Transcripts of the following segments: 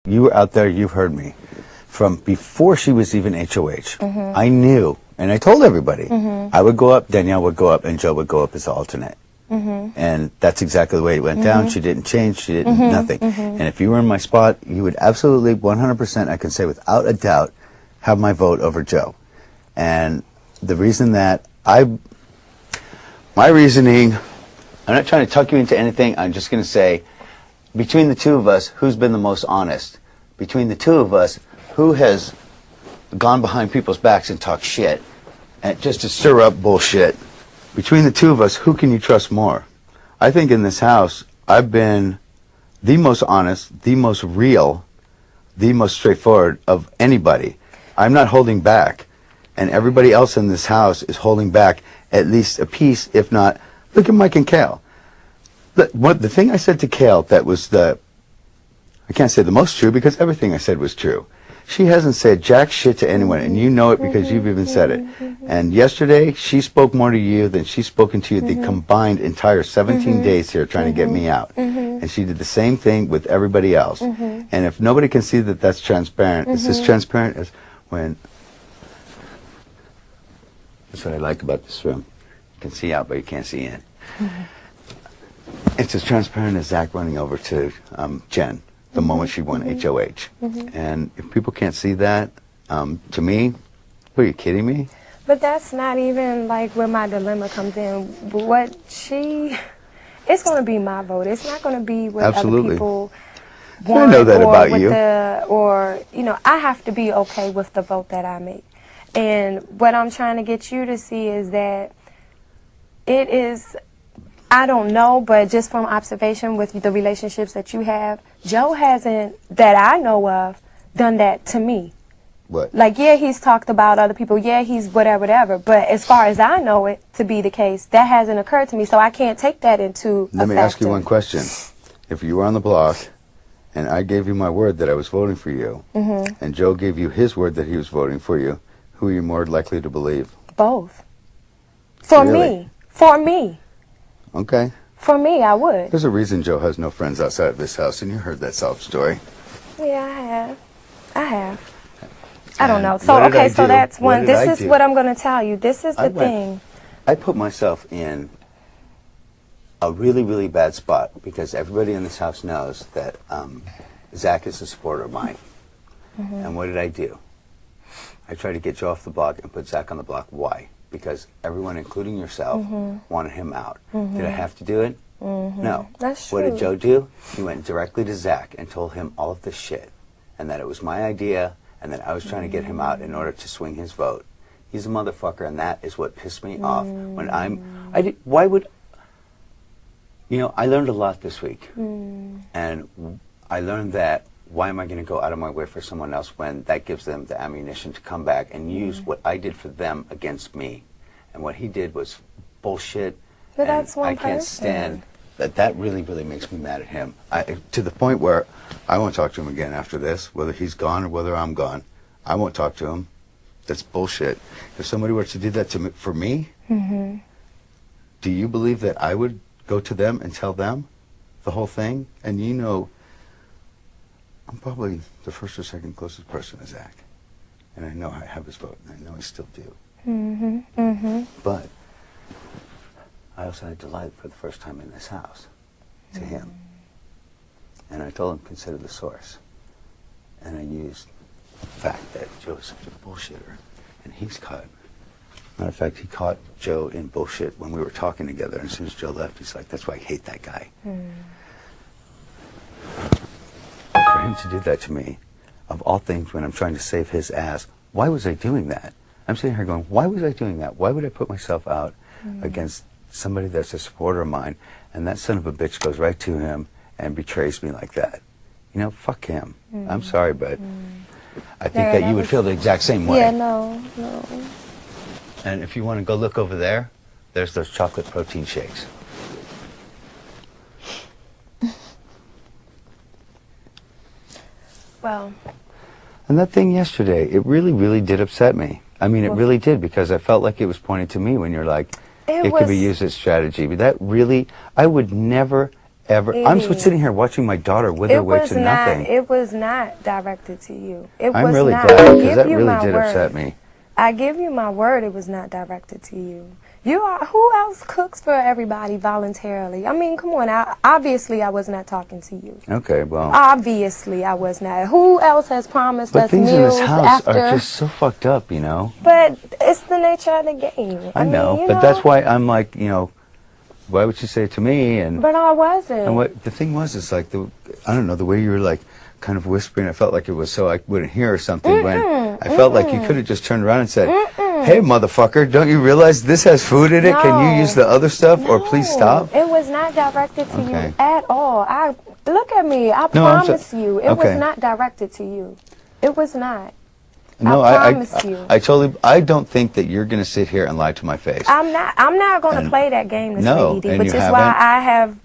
you were out there, you've heard me. From before she was even HOH, I knew, and I told everybody, I would go up, Danielle would go up, and Joe would go up as alternate. And that's exactly the way it went down. She didn't change, she didn't, nothing. And if you were in my spot, you would absolutely, 100%, I can say without a doubt, have my vote over Joe. And the reason that my reasoning, I'm not trying to tuck you into anything, I'm just going to say, between the two of us, who's been the most honest? Between the two of us, who has gone behind people's backs and talked shit, and just to stir up bullshit? Between the two of us, who can you trust more? I think in this house, I've been the most honest, the most real, the most straightforward of anybody. I'm not holding back. And everybody else in this house is holding back at least a piece, if not, look at Mike and Kail. The thing I said to Kail that was I can't say the most true, because everything I said was true. She hasn't said jack shit to anyone, and you know it because you've even said it. And yesterday, she spoke more to you than she's spoken to you the combined entire 17 days here trying to get me out. And she did the same thing with everybody else. And if nobody can see that that's transparent, it's as transparent as when... That's what I like about this room. You can see out, but you can't see in. It's as transparent as Zach running over to Jen the moment she won HOH. And if people can't see that, to me, are you kidding me? But that's not even like where my dilemma comes in. It's going to be my vote. It's not going to be what other people want. I know that about you. I have to be okay with the vote that I make. And what I'm trying to get you to see is that it is, I don't know, but just from observation with the relationships that you have, Joe hasn't, that I know of, done that to me. What? Like, yeah, he's talked about other people. Yeah, he's whatever. But as far as I know it to be the case, that hasn't occurred to me. So I can't take that into Let me ask you one question. If you were on the block and I gave you my word that I was voting for you, and Joe gave you his word that he was voting for you, who are you more likely to believe? Both. For Really? me. For me. Okay. For me, I would. There's a reason Joe has no friends outside of this house, and you heard that sob story. Yeah, I have. I don't know. So, okay, so that's one. This is what I'm going to tell you. This is the thing. I put myself in a really, really bad spot because everybody in this house knows that Zach is a supporter of mine. And what did I do? I tried to get Joe off the block and put Zach on the block. Why? Because everyone, including yourself, wanted him out. Did I have to do it? No. That's true. What did Joe do? He went directly to Zach and told him all of this shit. And that it was my idea, and that I was trying to get him out in order to swing his vote. He's a motherfucker, and that is what pissed me off. When why would... You know, I learned a lot this week. And I learned that why am I going to go out of my way for someone else when that gives them the ammunition to come back and use what I did for them against me? And what he did was bullshit. But that's one I can't stand that. That really, really makes me mad at him. To the point where I won't talk to him again after this, whether he's gone or whether I'm gone. I won't talk to him. That's bullshit. If somebody were to do that to me, for me, do you believe that I would go to them and tell them the whole thing? And you know, I'm probably the first or second closest person to Zach. And I know I have his vote, and I know I still do. But I also had to lie for the first time in this house to him. And I told him, consider the source. And I used the fact that Joe's such a bullshitter. And he's caught. Matter of fact, he caught Joe in bullshit when we were talking together. And as soon as Joe left, he's like, that's why I hate that guy. For him to do that to me, of all things, when I'm trying to save his ass, why was I doing that? I'm sitting here going, why was I doing that? Why would I put myself out against somebody that's a supporter of mine, and that son of a bitch goes right to him and betrays me like that? You know, fuck him. I'm sorry, but I think that you would feel the exact same way. Yeah, no. And if you want to go look over there, there's those chocolate protein shakes. Well. And that thing yesterday, it really, really did upset me. I mean, it really did, because I felt like it was pointed to me when you're like, it could be used as strategy. But that really, I would never, ever. I'm sitting here watching my daughter wither away to nothing. It was not directed to you. I'm really glad, because that really did upset me. I give you my word, it was not directed to you. Who else cooks for everybody voluntarily? I mean, come on. Obviously, I was not talking to you. Okay, well. Obviously, I was not. Who else has promised us meals after? But things in this house are just so fucked up, you know? But it's the nature of the game. I know, but that's why I'm like, you know, why would you say it to me? But I wasn't. And what the thing was, is like, I don't know, the way you were like, kind of whispering, I felt like it was so I wouldn't hear or something, when I felt like you could have just turned around and said, hey, motherfucker, don't you realize this has food in it? No. Can you use the other stuff, or please stop? It was not directed to you at all. Look at me. I promise you. It was not directed to you. It was not. No, I promise you. I don't think that you're going to sit here and lie to my face. I'm not going to play that game, which is why I have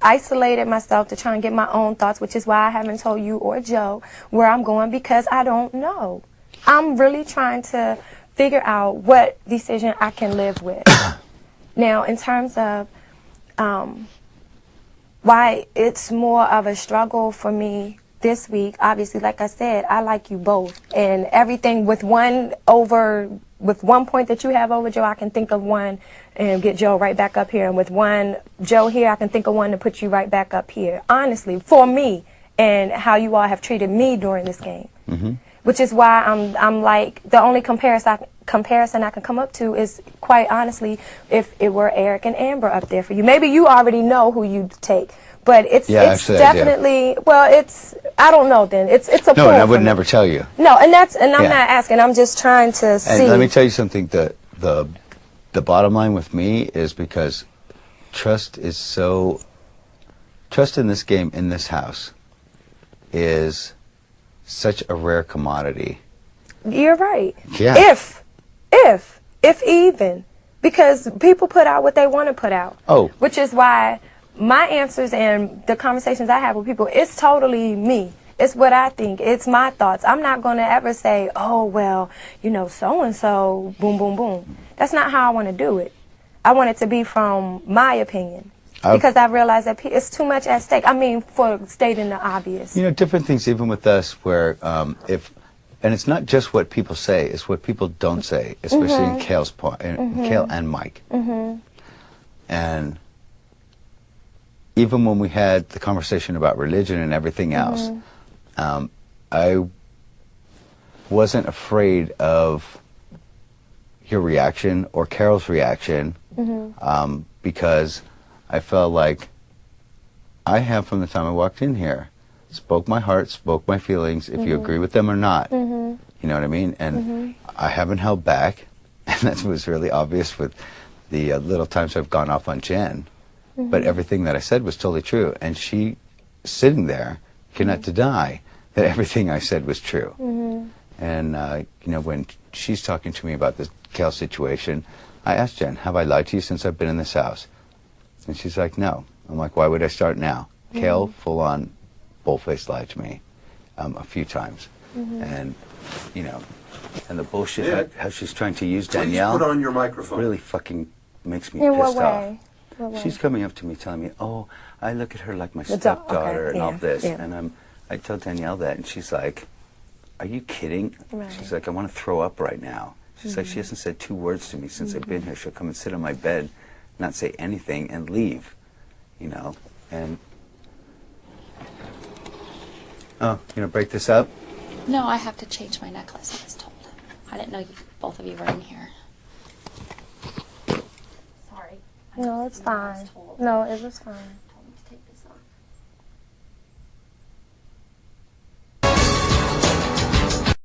isolated myself to try and get my own thoughts, which is why I haven't told you or Joe where I'm going, because I don't know. I'm really trying to figure out what decision I can live with. Now, in terms of why it's more of a struggle for me this week, obviously, like I said, I like you both. And everything with one point that you have over Joe, I can think of one and get Joe right back up here. And with one Joe here, I can think of one to put you right back up here. Honestly, for me, and how you all have treated me during this game. Which is why I'm like, the only comparison I can come up to is, quite honestly, if it were Eric and Amber up there for you. Maybe you already know who you'd take, but it's definitely, I don't know then. It's a no, and I would never tell you. No, and I'm not asking. I'm just trying to see. And let me tell you something. The bottom line with me is, because trust in this game, in this house, is such a rare commodity. You're right. Yeah. If even, because people put out what they want to put out. Oh. Which is why my answers and the conversations I have with people, it's totally me. It's what I think. It's my thoughts. I'm not going to ever say, oh, well, you know, so-and-so, boom, boom, boom. That's not how I want to do it. I want it to be from my opinion. Because I realize that it's too much at stake. I mean, for stating the obvious. You know, different things, even with us, where and it's not just what people say, it's what people don't say, especially in Kail's part, Kail and Mike. And even when we had the conversation about religion and everything else, I wasn't afraid of your reaction or Carol's reaction, because I felt like I have, from the time I walked in here, spoke my heart, spoke my feelings, if you agree with them or not. You know what I mean? And I haven't held back, and that was really obvious with the little times I've gone off on Jen. But everything that I said was totally true, and she, sitting there, cannot deny that everything I said was true. And you know, when she's talking to me about this Kail situation, I asked Jen, have I lied to you since I've been in this house? And she's like, no. I'm like, why would I start now? Kail, full-on, bull-faced lied to me a few times. And, you know, and the bullshit, how she's trying to use Danielle. Please put on your microphone. Really fucking makes me pissed off. What way? She's coming up to me telling me, oh, I look at her like my stepdaughter and all this. And I tell Danielle that, and she's like, are you kidding? She's like, I want to throw up right now. She's like, she hasn't said 2 words to me since I've been here. She'll come and sit on my bed, not say anything, and leave, you know. And oh, you gonna break this up? No, I have to change my necklace, I was told. I didn't know both of you were in here. Sorry. No, it's fine. No, it was fine.